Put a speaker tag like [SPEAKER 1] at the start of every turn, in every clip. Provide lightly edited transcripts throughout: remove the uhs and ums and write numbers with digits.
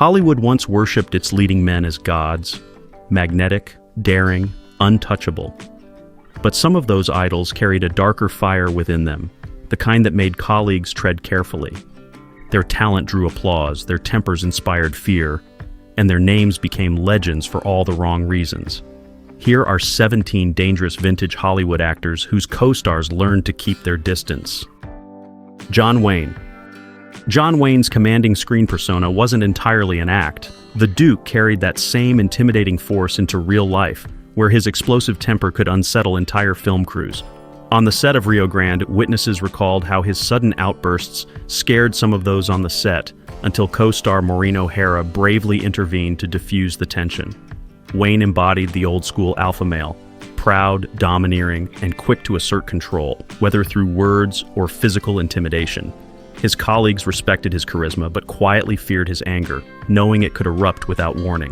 [SPEAKER 1] Hollywood once worshipped its leading men as gods, magnetic, daring, untouchable. But some of those idols carried a darker fire within them, the kind that made colleagues tread carefully. Their talent drew applause, their tempers inspired fear, and their names became legends for all the wrong reasons. Here are 17 dangerous vintage Hollywood actors whose co-stars learned to keep their distance. John Wayne. John Wayne's commanding screen persona wasn't entirely an act. The Duke carried that same intimidating force into real life, where his explosive temper could unsettle entire film crews. On the set of Rio Grande, witnesses recalled how his sudden outbursts scared some of those on the set, until co-star Maureen O'Hara bravely intervened to diffuse the tension. Wayne embodied the old-school alpha male, proud, domineering, and quick to assert control, whether through words or physical intimidation. His colleagues respected his charisma but quietly feared his anger, knowing it could erupt without warning.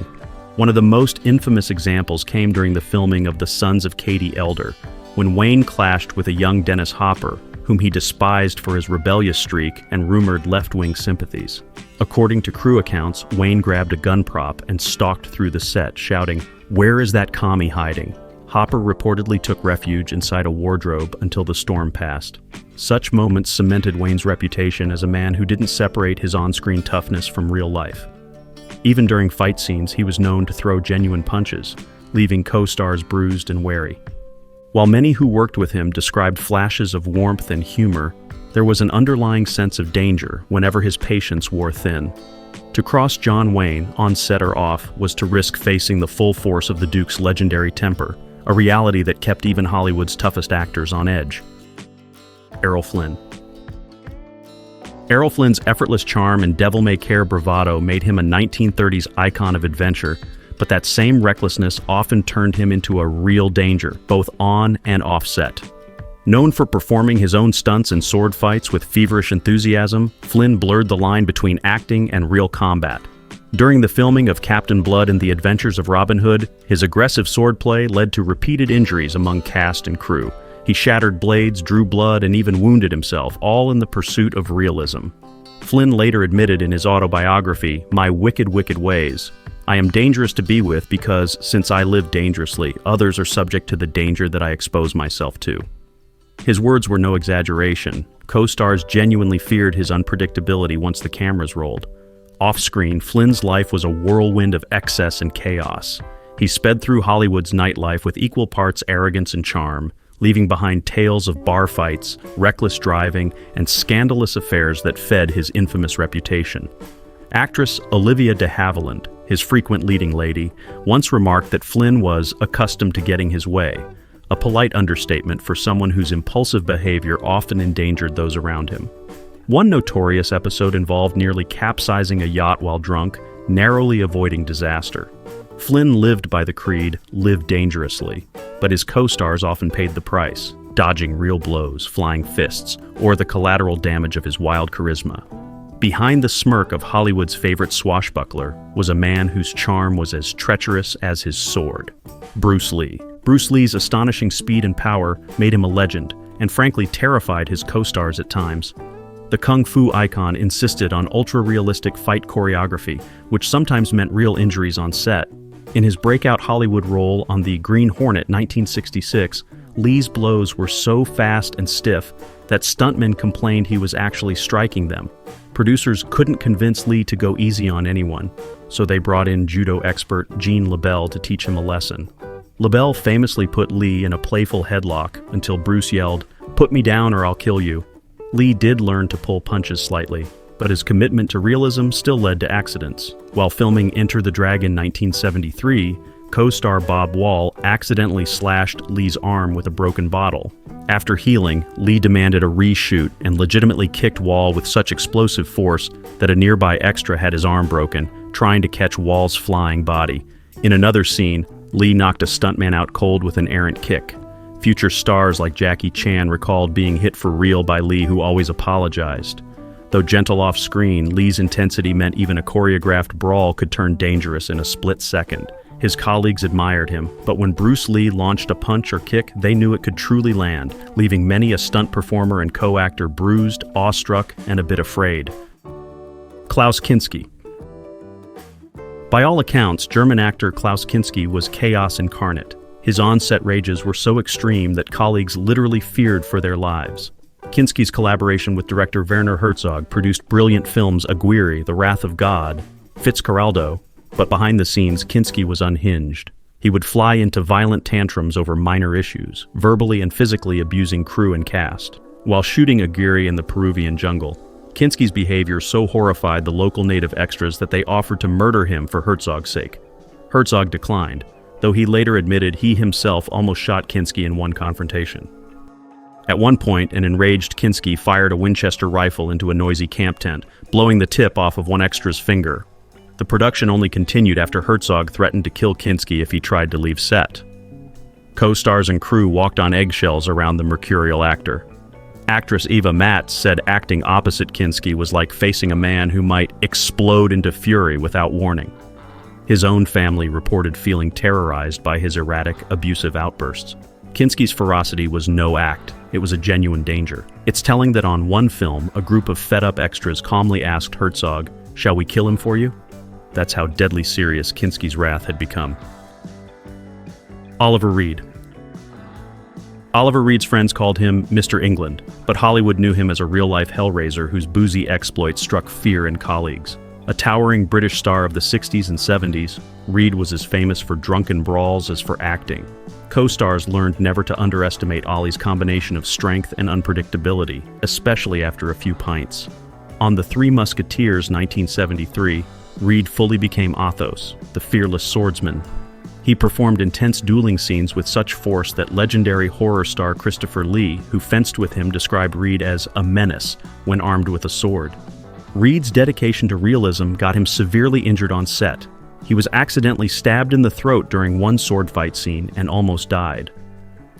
[SPEAKER 1] One of the most infamous examples came during the filming of The Sons of Katie Elder, when Wayne clashed with a young Dennis Hopper, whom he despised for his rebellious streak and rumored left-wing sympathies. According to crew accounts, Wayne grabbed a gun prop and stalked through the set, shouting, "Where is that commie hiding?" Hopper reportedly took refuge inside a wardrobe until the storm passed. Such moments cemented Wayne's reputation as a man who didn't separate his on-screen toughness from real life. Even during fight scenes, he was known to throw genuine punches, leaving co-stars bruised and wary. While many who worked with him described flashes of warmth and humor, there was an underlying sense of danger whenever his patience wore thin. To cross John Wayne, on set or off, was to risk facing the full force of the Duke's legendary temper, a reality that kept even Hollywood's toughest actors on edge. Errol Flynn. Errol Flynn's effortless charm and devil-may-care bravado made him a 1930s icon of adventure, but that same recklessness often turned him into a real danger, both on and off set. Known for performing his own stunts and sword fights with feverish enthusiasm, Flynn blurred the line between acting and real combat. During the filming of Captain Blood and the Adventures of Robin Hood, his aggressive swordplay led to repeated injuries among cast and crew. He shattered blades, drew blood, and even wounded himself, all in the pursuit of realism. Flynn later admitted in his autobiography, "My wicked, wicked ways. I am dangerous to be with because, since I live dangerously, others are subject to the danger that I expose myself to." His words were no exaggeration. Co-stars genuinely feared his unpredictability once the cameras rolled. Off-screen, Flynn's life was a whirlwind of excess and chaos. He sped through Hollywood's nightlife with equal parts arrogance and charm, leaving behind tales of bar fights, reckless driving, and scandalous affairs that fed his infamous reputation. Actress Olivia de Havilland, his frequent leading lady, once remarked that Flynn was accustomed to getting his way, a polite understatement for someone whose impulsive behavior often endangered those around him. One notorious episode involved nearly capsizing a yacht while drunk, narrowly avoiding disaster. Flynn lived by the creed, "Live dangerously," but his co-stars often paid the price, dodging real blows, flying fists, or the collateral damage of his wild charisma. Behind the smirk of Hollywood's favorite swashbuckler was a man whose charm was as treacherous as his sword. Bruce Lee. Bruce Lee's astonishing speed and power made him a legend, and frankly terrified his co-stars at times. The kung fu icon insisted on ultra-realistic fight choreography, which sometimes meant real injuries on set. In his breakout Hollywood role on the Green Hornet 1966, Lee's blows were so fast and stiff that stuntmen complained he was actually striking them. Producers couldn't convince Lee to go easy on anyone, so they brought in judo expert Gene LeBell to teach him a lesson. LeBell famously put Lee in a playful headlock until Bruce yelled, "Put me down or I'll kill you." Lee did learn to pull punches slightly, but his commitment to realism still led to accidents. While filming Enter the Dragon 1973, co-star Bob Wall accidentally slashed Lee's arm with a broken bottle. After healing, Lee demanded a reshoot and legitimately kicked Wall with such explosive force that a nearby extra had his arm broken, trying to catch Wall's flying body. In another scene, Lee knocked a stuntman out cold with an errant kick. Future stars like Jackie Chan recalled being hit for real by Lee, who always apologized. Though gentle off-screen, Lee's intensity meant even a choreographed brawl could turn dangerous in a split second. His colleagues admired him, but when Bruce Lee launched a punch or kick, they knew it could truly land, leaving many a stunt performer and co-actor bruised, awestruck, and a bit afraid. Klaus Kinski. By all accounts, German actor Klaus Kinski was chaos incarnate. His on-set rages were so extreme that colleagues literally feared for their lives. Kinski's collaboration with director Werner Herzog produced brilliant films Aguirre, The Wrath of God, Fitzcarraldo, but behind the scenes, Kinski was unhinged. He would fly into violent tantrums over minor issues, verbally and physically abusing crew and cast. While shooting Aguirre in the Peruvian jungle, Kinski's behavior so horrified the local native extras that they offered to murder him for Herzog's sake. Herzog declined, though he later admitted he himself almost shot Kinski in one confrontation. At one point, an enraged Kinski fired a Winchester rifle into a noisy camp tent, blowing the tip off of one extra's finger. The production only continued after Herzog threatened to kill Kinski if he tried to leave set. Co-stars and crew walked on eggshells around the mercurial actor. Actress Eva Matz said acting opposite Kinski was like facing a man who might explode into fury without warning. His own family reported feeling terrorized by his erratic, abusive outbursts. Kinski's ferocity was no act. It was a genuine danger. It's telling that on one film, a group of fed-up extras calmly asked Herzog, "Shall we kill him for you?" That's how deadly serious Kinski's wrath had become. Oliver Reed. Oliver Reed's friends called him Mr. England, but Hollywood knew him as a real-life hellraiser whose boozy exploits struck fear in colleagues. A towering British star of the 60s and 70s, Reed was as famous for drunken brawls as for acting. Co-stars learned never to underestimate Ollie's combination of strength and unpredictability, especially after a few pints. On The Three Musketeers 1973, Reed fully became Athos, the fearless swordsman. He performed intense dueling scenes with such force that legendary horror star Christopher Lee, who fenced with him, described Reed as a menace when armed with a sword. Reed's dedication to realism got him severely injured on set. He was accidentally stabbed in the throat during one sword fight scene and almost died.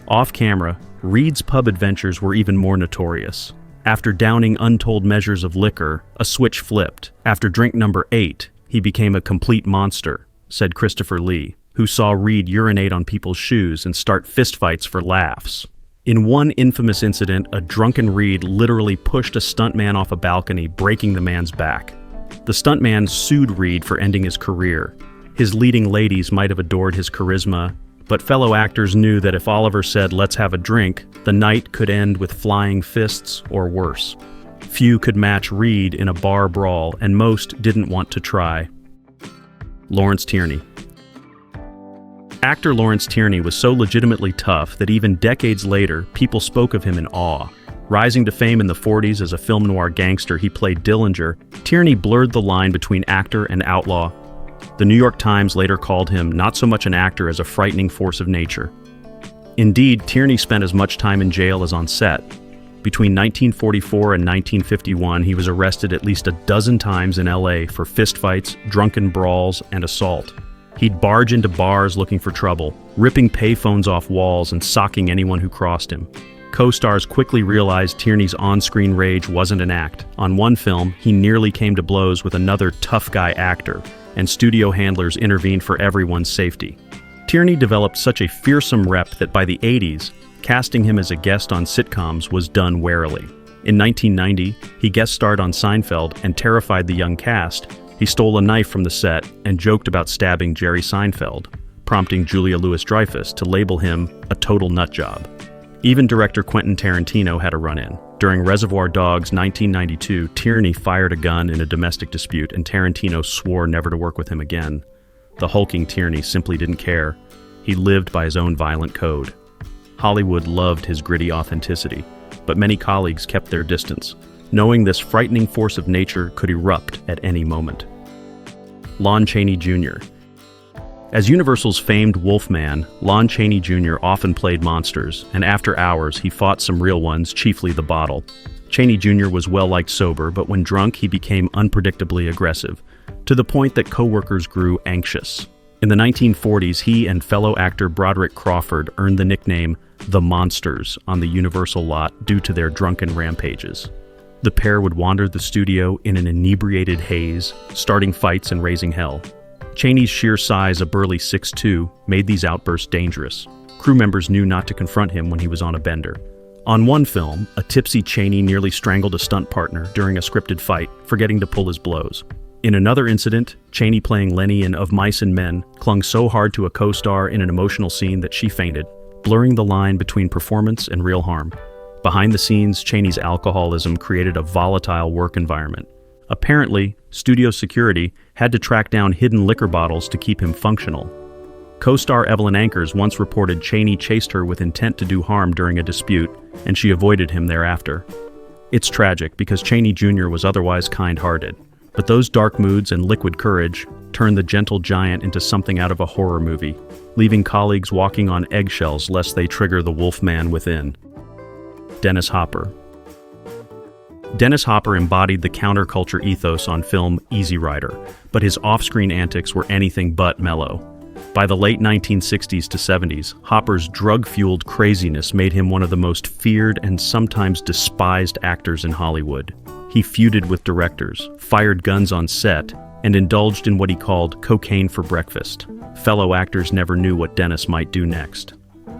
[SPEAKER 1] Off camera, Reed's pub adventures were even more notorious. After downing untold measures of liquor, a switch flipped. After drink number 8, he became a complete monster, said Christopher Lee, who saw Reed urinate on people's shoes and start fistfights for laughs. In one infamous incident, a drunken Reed literally pushed a stuntman off a balcony, breaking the man's back. The stuntman sued Reed for ending his career. His leading ladies might have adored his charisma, but fellow actors knew that if Oliver said, "Let's have a drink," the night could end with flying fists or worse. Few could match Reed in a bar brawl, and most didn't want to try. Lawrence Tierney. Actor Lawrence Tierney was so legitimately tough that even decades later, people spoke of him in awe. Rising to fame in the 40s as a film noir gangster, he played Dillinger. Tierney blurred the line between actor and outlaw. The New York Times later called him not so much an actor as a frightening force of nature. Indeed, Tierney spent as much time in jail as on set. Between 1944 and 1951, he was arrested at least a dozen times in LA for fistfights, drunken brawls, and assault. He'd barge into bars looking for trouble, ripping payphones off walls and socking anyone who crossed him. Co-stars quickly realized Tierney's on-screen rage wasn't an act. On one film, he nearly came to blows with another tough guy actor, and studio handlers intervened for everyone's safety. Tierney developed such a fearsome rep that by the 80s, casting him as a guest on sitcoms was done warily. In 1990, he guest starred on Seinfeld and terrified the young cast. He stole a knife from the set and joked about stabbing Jerry Seinfeld, prompting Julia Louis-Dreyfus to label him a total nutjob. Even director Quentin Tarantino had a run-in. During Reservoir Dogs 1992, Tierney fired a gun in a domestic dispute, and Tarantino swore never to work with him again. The hulking Tierney simply didn't care. He lived by his own violent code. Hollywood loved his gritty authenticity, but many colleagues kept their distance, knowing this frightening force of nature could erupt at any moment. Lon Chaney Jr. As Universal's famed Wolfman, Lon Chaney Jr. often played monsters, and after hours he fought some real ones, chiefly the bottle. Chaney Jr. was well-liked sober, but when drunk he became unpredictably aggressive, to the point that co-workers grew anxious. In the 1940s, he and fellow actor Broderick Crawford earned the nickname The Monsters on the Universal lot due to their drunken rampages. The pair would wander the studio in an inebriated haze, starting fights and raising hell. Chaney's sheer size, a burly 6'2", made these outbursts dangerous. Crew members knew not to confront him when he was on a bender. On one film, a tipsy Chaney nearly strangled a stunt partner during a scripted fight, forgetting to pull his blows. In another incident, Chaney, playing Lenny in Of Mice and Men, clung so hard to a co-star in an emotional scene that she fainted, blurring the line between performance and real harm. Behind the scenes, Chaney's alcoholism created a volatile work environment. Apparently, studio security had to track down hidden liquor bottles to keep him functional. Co-star Evelyn Ankers once reported Chaney chased her with intent to do harm during a dispute, and she avoided him thereafter. It's tragic because Chaney Jr. was otherwise kind-hearted. But those dark moods and liquid courage turned the gentle giant into something out of a horror movie, leaving colleagues walking on eggshells lest they trigger the wolfman within. Dennis Hopper. Dennis Hopper embodied the counterculture ethos on film Easy Rider, but his off-screen antics were anything but mellow. By the late 1960s to 70s, Hopper's drug-fueled craziness made him one of the most feared and sometimes despised actors in Hollywood. He feuded with directors, fired guns on set, and indulged in what he called cocaine for breakfast. Fellow actors never knew what Dennis might do next.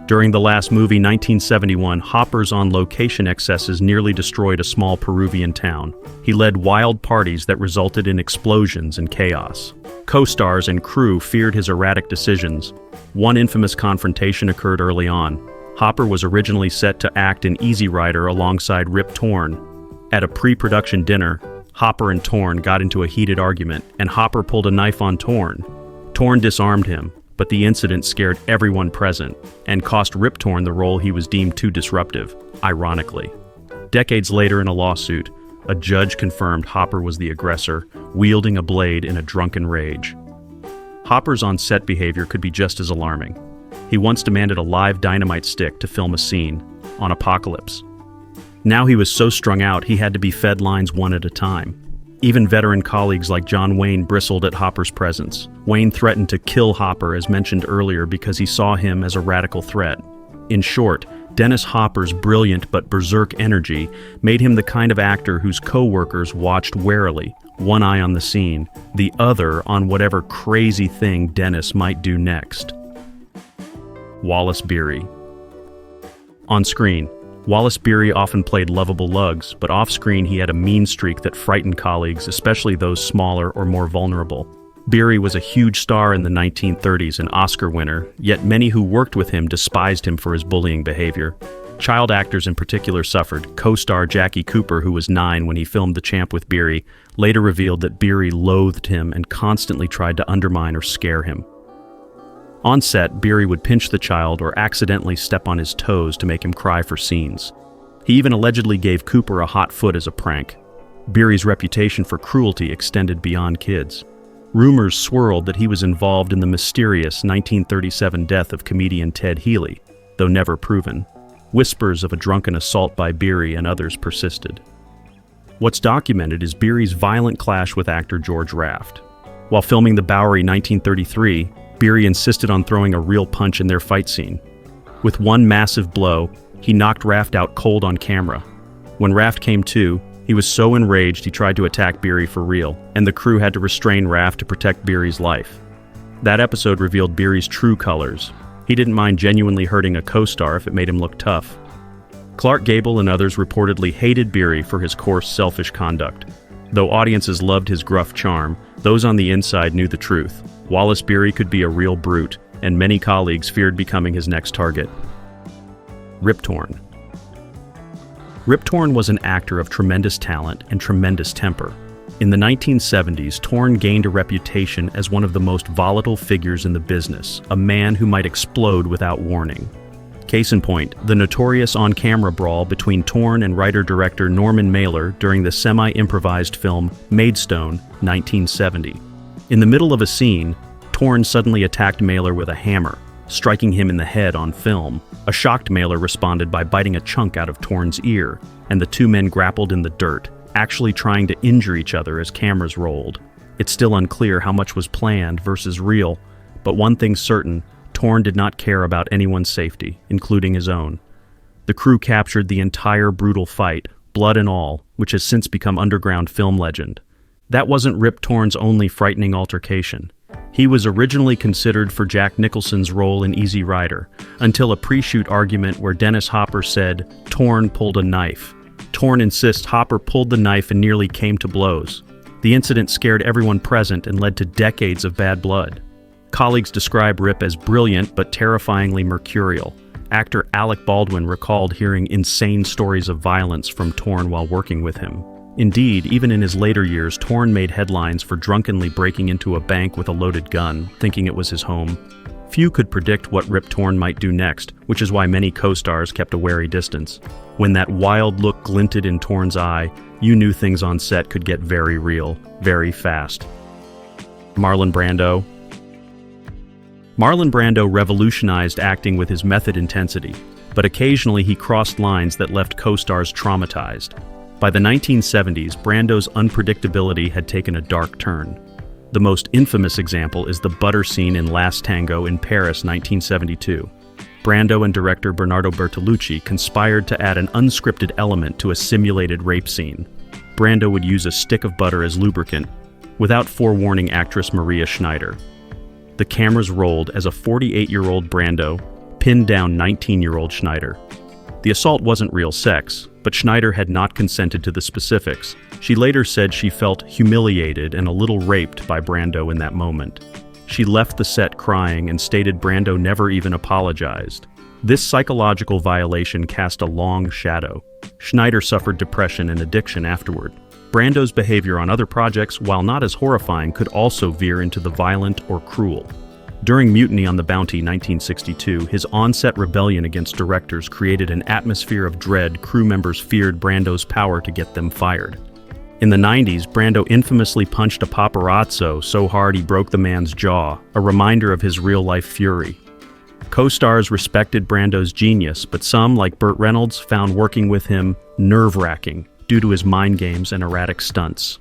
[SPEAKER 1] During the last movie, 1971, Hopper's on-location excesses nearly destroyed a small Peruvian town. He led wild parties that resulted in explosions and chaos. Co-stars and crew feared his erratic decisions. One infamous confrontation occurred early on. Hopper was originally set to act in Easy Rider alongside Rip Torn. At a pre-production dinner, Hopper and Torn got into a heated argument, and Hopper pulled a knife on Torn. Torn disarmed him, but the incident scared everyone present and cost Rip Torn the role he was deemed too disruptive, ironically. Decades later in a lawsuit, a judge confirmed Hopper was the aggressor, wielding a blade in a drunken rage. Hopper's on-set behavior could be just as alarming. He once demanded a live dynamite stick to film a scene on Apocalypse. Now he was so strung out he had to be fed lines one at a time. Even veteran colleagues like John Wayne bristled at Hopper's presence. Wayne threatened to kill Hopper, as mentioned earlier, because he saw him as a radical threat. In short, Dennis Hopper's brilliant but berserk energy made him the kind of actor whose co-workers watched warily, one eye on the scene, the other on whatever crazy thing Dennis might do next. Wallace Beery. On screen, Wallace Beery often played lovable lugs, but off-screen he had a mean streak that frightened colleagues, especially those smaller or more vulnerable. Beery was a huge star in the 1930s, an Oscar winner, yet many who worked with him despised him for his bullying behavior. Child actors in particular suffered. Co-star Jackie Cooper, who was 9 when he filmed The Champ with Beery, later revealed that Beery loathed him and constantly tried to undermine or scare him. On set, Beery would pinch the child or accidentally step on his toes to make him cry for scenes. He even allegedly gave Cooper a hot foot as a prank. Beery's reputation for cruelty extended beyond kids. Rumors swirled that he was involved in the mysterious 1937 death of comedian Ted Healy, though never proven. Whispers of a drunken assault by Beery and others persisted. What's documented is Beery's violent clash with actor George Raft. While filming The Bowery 1933, Beery insisted on throwing a real punch in their fight scene. With one massive blow, he knocked Raft out cold on camera. When Raft came to, he was so enraged he tried to attack Beery for real, and the crew had to restrain Raft to protect Beery's life. That episode revealed Beery's true colors. He didn't mind genuinely hurting a co-star if it made him look tough. Clark Gable and others reportedly hated Beery for his coarse, selfish conduct. Though audiences loved his gruff charm, those on the inside knew the truth. Wallace Beery could be a real brute, and many colleagues feared becoming his next target. Rip Torn. Rip Torn was an actor of tremendous talent and tremendous temper. In the 1970s, Torn gained a reputation as one of the most volatile figures in the business, a man who might explode without warning. Case in point, the notorious on-camera brawl between Torn and writer-director Norman Mailer during the semi-improvised film Maidstone, 1970. In the middle of a scene, Torn suddenly attacked Mailer with a hammer, striking him in the head on film. A shocked Mailer responded by biting a chunk out of Torn's ear, and the two men grappled in the dirt, actually trying to injure each other as cameras rolled. It's still unclear how much was planned versus real, but one thing's certain: Torn did not care about anyone's safety, including his own. The crew captured the entire brutal fight, blood and all, which has since become underground film legend. That wasn't Rip Torn's only frightening altercation. He was originally considered for Jack Nicholson's role in Easy Rider, until a pre-shoot argument where Dennis Hopper said Torn pulled a knife. Torn insists Hopper pulled the knife and nearly came to blows. The incident scared everyone present and led to decades of bad blood. Colleagues describe Rip as brilliant but terrifyingly mercurial. Actor Alec Baldwin recalled hearing insane stories of violence from Torn while working with him. Indeed, even in his later years, Torn made headlines for drunkenly breaking into a bank with a loaded gun, thinking it was his home. Few could predict what Rip Torn might do next, which is why many co-stars kept a wary distance. When that wild look glinted in Torn's eye, you knew things on set could get very real, very fast. Marlon Brando. Marlon Brando revolutionized acting with his method intensity, but occasionally he crossed lines that left co-stars traumatized. By the 1970s, Brando's unpredictability had taken a dark turn. The most infamous example is the butter scene in Last Tango in Paris, 1972. Brando and director Bernardo Bertolucci conspired to add an unscripted element to a simulated rape scene. Brando would use a stick of butter as lubricant, without forewarning actress Maria Schneider. The cameras rolled as a 48-year-old Brando pinned down 19-year-old Schneider. The assault wasn't real sex, but Schneider had not consented to the specifics. She later said she felt humiliated and a little raped by Brando in that moment. She left the set crying and stated Brando never even apologized. This psychological violation cast a long shadow. Schneider suffered depression and addiction afterward. Brando's behavior on other projects, while not as horrifying, could also veer into the violent or cruel. During Mutiny on the Bounty 1962, his on-set rebellion against directors created an atmosphere of dread. Crew members feared Brando's power to get them fired. In the 90s, Brando infamously punched a paparazzo so hard he broke the man's jaw, a reminder of his real-life fury. Co-stars respected Brando's genius, but some, like Burt Reynolds, found working with him nerve-wracking due to his mind games and erratic stunts.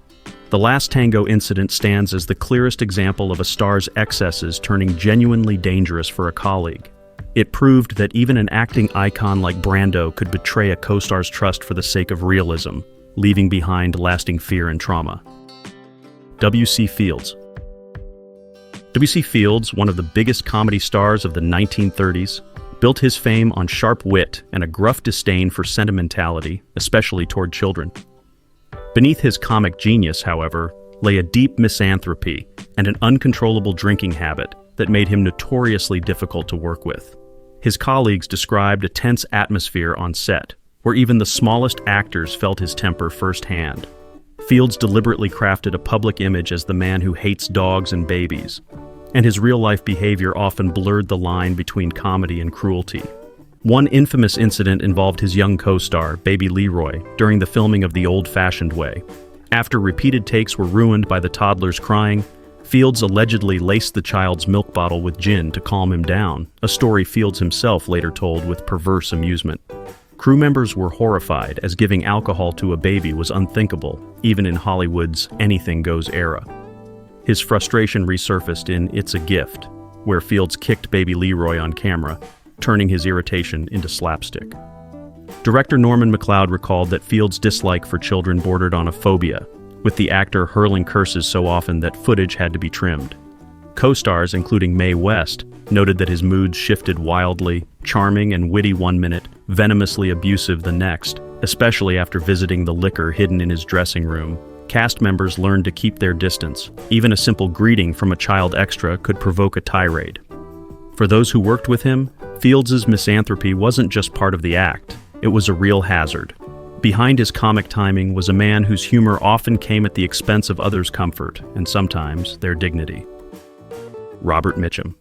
[SPEAKER 1] The Last Tango incident stands as the clearest example of a star's excesses turning genuinely dangerous for a colleague. It proved that even an acting icon like Brando could betray a co-star's trust for the sake of realism, leaving behind lasting fear and trauma. W.C. Fields. W.C. Fields, one of the biggest comedy stars of the 1930s, built his fame on sharp wit and a gruff disdain for sentimentality, especially toward children. Beneath his comic genius, however, lay a deep misanthropy and an uncontrollable drinking habit that made him notoriously difficult to work with. His colleagues described a tense atmosphere on set, where even the smallest actors felt his temper firsthand. Fields deliberately crafted a public image as the man who hates dogs and babies, and his real-life behavior often blurred the line between comedy and cruelty. One infamous incident involved his young co-star, Baby Leroy, during the filming of The Old-Fashioned Way. After repeated takes were ruined by the toddler's crying, Fields allegedly laced the child's milk bottle with gin to calm him down, a story Fields himself later told with perverse amusement. Crew members were horrified, as giving alcohol to a baby was unthinkable, even in Hollywood's anything goes era. His frustration resurfaced in It's a Gift, where Fields kicked Baby Leroy on camera, turning his irritation into slapstick. Director Norman MacLeod recalled that Fields' dislike for children bordered on a phobia, with the actor hurling curses so often that footage had to be trimmed. Co-stars, including Mae West, noted that his moods shifted wildly, charming and witty one minute, venomously abusive the next, especially after visiting the liquor hidden in his dressing room. Cast members learned to keep their distance. Even a simple greeting from a child extra could provoke a tirade. For those who worked with him, Fields' misanthropy wasn't just part of the act, it was a real hazard. Behind his comic timing was a man whose humor often came at the expense of others' comfort, and sometimes their dignity. Robert Mitchum.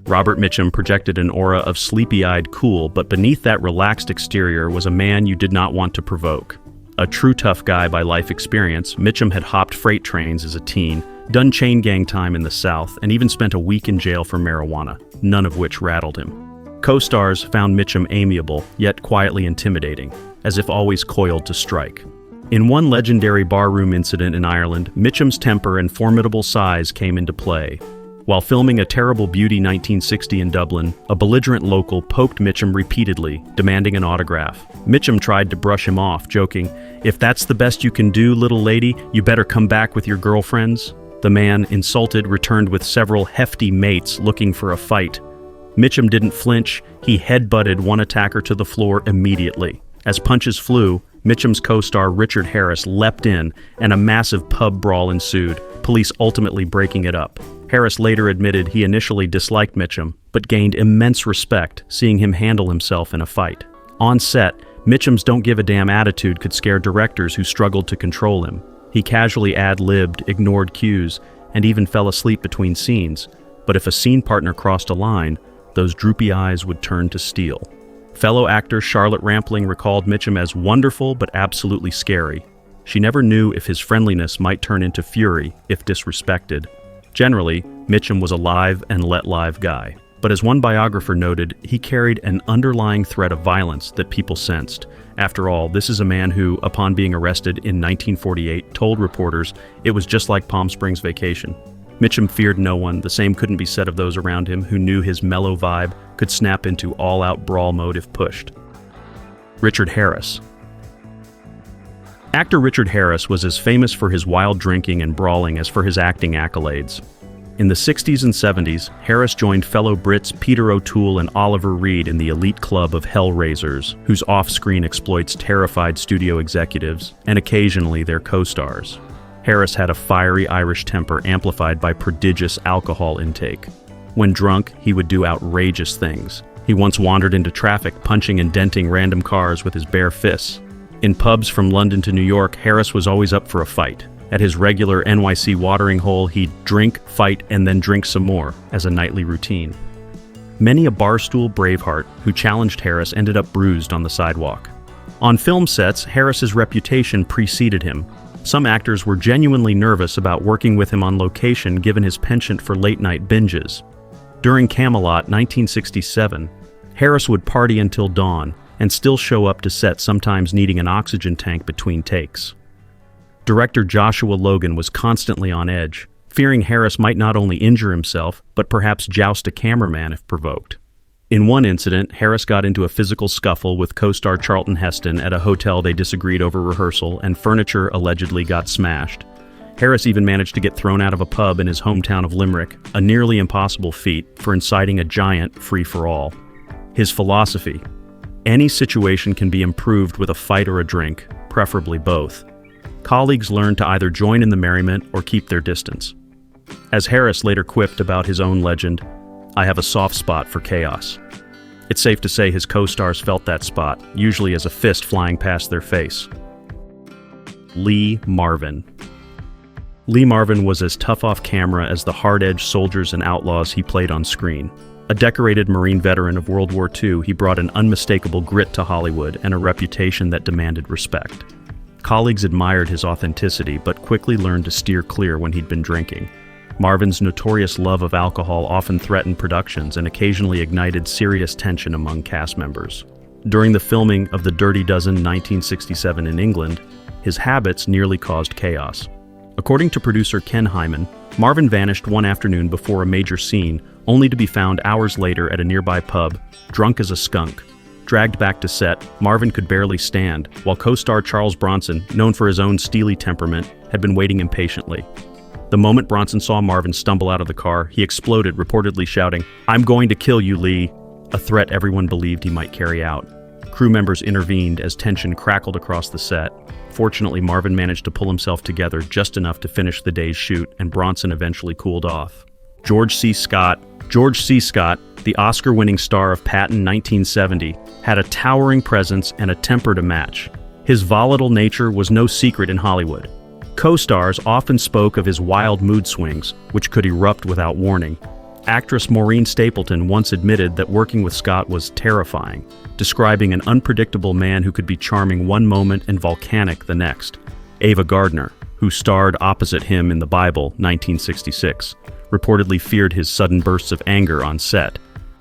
[SPEAKER 1] Robert Mitchum projected an aura of sleepy-eyed cool, but beneath that relaxed exterior was a man you did not want to provoke. A true tough guy by life experience, Mitchum had hopped freight trains as a teen, done chain gang time in the South, and even spent a week in jail for marijuana, none of which rattled him. Co-stars found Mitchum amiable, yet quietly intimidating, as if always coiled to strike. In one legendary barroom incident in Ireland, Mitchum's temper and formidable size came into play. While filming A Terrible Beauty 1960 in Dublin, a belligerent local poked Mitchum repeatedly, demanding an autograph. Mitchum tried to brush him off, joking, "If that's the best you can do, little lady, you better come back with your girlfriends." The man, insulted, returned with several hefty mates looking for a fight. Mitchum didn't flinch, he headbutted one attacker to the floor immediately. As punches flew, Mitchum's co-star Richard Harris leapt in, and a massive pub brawl ensued, police ultimately breaking it up. Harris later admitted he initially disliked Mitchum, but gained immense respect seeing him handle himself in a fight. On set, Mitchum's don't-give-a-damn attitude could scare directors who struggled to control him. He casually ad-libbed, ignored cues, and even fell asleep between scenes. But if a scene partner crossed a line, those droopy eyes would turn to steel. Fellow actor Charlotte Rampling recalled Mitchum as wonderful but absolutely scary. She never knew if his friendliness might turn into fury if disrespected. Generally, Mitchum was a live and let live guy. But as one biographer noted, he carried an underlying threat of violence that people sensed. After all, this is a man who, upon being arrested in 1948, told reporters it was just like Palm Springs Vacation. Mitchum feared no one. The same couldn't be said of those around him who knew his mellow vibe could snap into all-out brawl mode if pushed. Richard Harris. Actor Richard Harris was as famous for his wild drinking and brawling as for his acting accolades. In the 60s and 70s, Harris joined fellow Brits Peter O'Toole and Oliver Reed in the elite club of Hellraisers, whose off-screen exploits terrified studio executives and occasionally their co-stars. Harris had a fiery Irish temper amplified by prodigious alcohol intake. When drunk, he would do outrageous things. He once wandered into traffic, punching and denting random cars with his bare fists. In pubs from London to New York, Harris was always up for a fight. At his regular NYC watering hole, he'd drink, fight, and then drink some more, as a nightly routine. Many a barstool braveheart who challenged Harris ended up bruised on the sidewalk. On film sets, Harris's reputation preceded him. Some actors were genuinely nervous about working with him on location given his penchant for late-night binges. During Camelot 1967, Harris would party until dawn and still show up to set, sometimes needing an oxygen tank between takes. Director Joshua Logan was constantly on edge, fearing Harris might not only injure himself, but perhaps joust a cameraman if provoked. In one incident, Harris got into a physical scuffle with co-star Charlton Heston at a hotel they disagreed over rehearsal, and furniture allegedly got smashed. Harris even managed to get thrown out of a pub in his hometown of Limerick, a nearly impossible feat, for inciting a giant free-for-all. His philosophy: any situation can be improved with a fight or a drink, preferably both. Colleagues learned to either join in the merriment or keep their distance. As Harris later quipped about his own legend, "I have a soft spot for chaos." It's safe to say his co-stars felt that spot, usually as a fist flying past their face. Lee Marvin. Lee Marvin was as tough off camera as the hard-edged soldiers and outlaws he played on screen. A decorated Marine veteran of World War II, he brought an unmistakable grit to Hollywood and a reputation that demanded respect. Colleagues admired his authenticity, but quickly learned to steer clear when he'd been drinking. Marvin's notorious love of alcohol often threatened productions and occasionally ignited serious tension among cast members. During the filming of The Dirty Dozen 1967 in England, his habits nearly caused chaos. According to producer Ken Hyman, Marvin vanished one afternoon before a major scene, only to be found hours later at a nearby pub, drunk as a skunk. Dragged back to set, Marvin could barely stand, while co-star Charles Bronson, known for his own steely temperament, had been waiting impatiently. The moment Bronson saw Marvin stumble out of the car, he exploded, reportedly shouting, "I'm going to kill you, Lee," a threat everyone believed he might carry out. Crew members intervened as tension crackled across the set. Fortunately, Marvin managed to pull himself together just enough to finish the day's shoot, and Bronson eventually cooled off. George C. Scott, the Oscar-winning star of Patton 1970, had a towering presence and a temper to match. His volatile nature was no secret in Hollywood. Co-stars often spoke of his wild mood swings, which could erupt without warning. Actress Maureen Stapleton once admitted that working with Scott was terrifying, describing an unpredictable man who could be charming one moment and volcanic the next. Ava Gardner, who starred opposite him in The Bible, 1966, reportedly feared his sudden bursts of anger on set.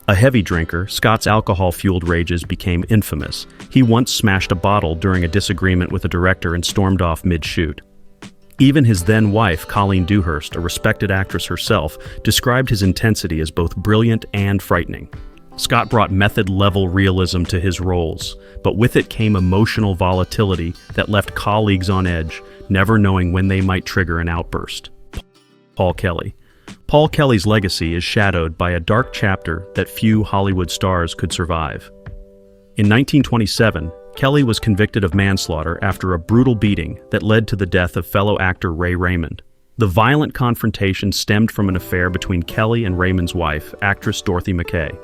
[SPEAKER 1] A heavy drinker, Scott's alcohol-fueled rages became infamous. He once smashed a bottle during a disagreement with a director and stormed off mid-shoot. Even his then-wife, Colleen Dewhurst, a respected actress herself, described his intensity as both brilliant and frightening. Scott brought method-level realism to his roles, but with it came emotional volatility that left colleagues on edge, never knowing when they might trigger an outburst. Paul Kelly. Paul Kelly's legacy is shadowed by a dark chapter that few Hollywood stars could survive. In 1927, Kelly was convicted of manslaughter after a brutal beating that led to the death of fellow actor Ray Raymond. The violent confrontation stemmed from an affair between Kelly and Raymond's wife, actress Dorothy McKay.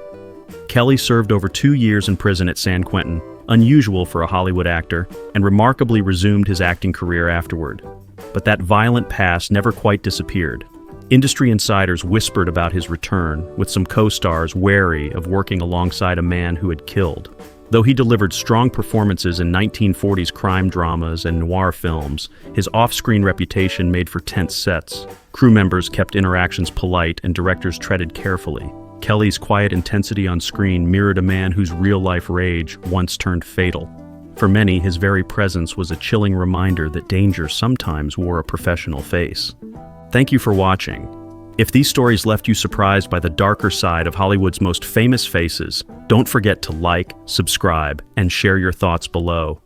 [SPEAKER 1] Kelly served over 2 years in prison at San Quentin, unusual for a Hollywood actor, and remarkably resumed his acting career afterward. But that violent past never quite disappeared. Industry insiders whispered about his return, with some co-stars wary of working alongside a man who had killed. Though he delivered strong performances in 1940s crime dramas and noir films, his off-screen reputation made for tense sets. Crew members kept interactions polite and directors treaded carefully. Kelly's quiet intensity on screen mirrored a man whose real-life rage once turned fatal. For many, his very presence was a chilling reminder that danger sometimes wore a professional face. Thank you for watching. If these stories left you surprised by the darker side of Hollywood's most famous faces, don't forget to like, subscribe, and share your thoughts below.